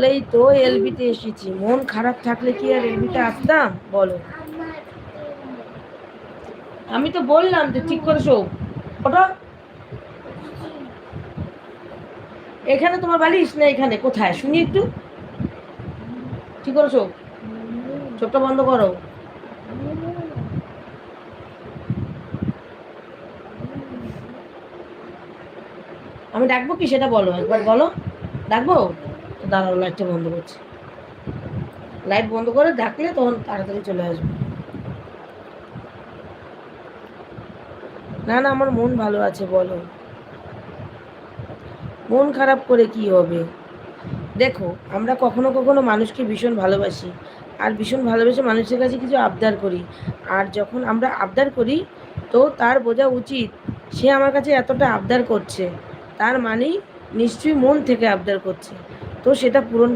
বলেই তো এলবিতে এসেছি। মন খারাপ থাকলে কি আর এলবিতে আসতাম বলো? আমি তো বললাম যে ঠিক করে শো। ওটা এখানে তোমার বালিশ না? এখানে কোথায় শুনি একটু। ঠিক করে শো। চোখটা বন্ধ করো। আমি ডাকবো কি সেটা বলো, একবার বলো। ডাকবো? দাঁড়াও, লাইটটা বন্ধ করছি। লাইট বন্ধ করে ডাকলে তখন তাড়াতাড়ি চলে আসবে। না না, আমার মন ভালো আছে, বলো। মন খারাপ করে কি হবে? দেখো, আমরা কখনো কখনো মানুষকে ভীষণ ভালোবাসি, আর ভীষণ ভালোবেসে মানুষের কাছে কিছু আবদার করি। আর যখন আমরা আবদার করি, তো তার বোঝা উচিত সে আমার কাছে এতটা আবদার করছে, তার মানেই নিশ্চয়ই মন থেকে আবদার করছে, তো সেটা পূরণ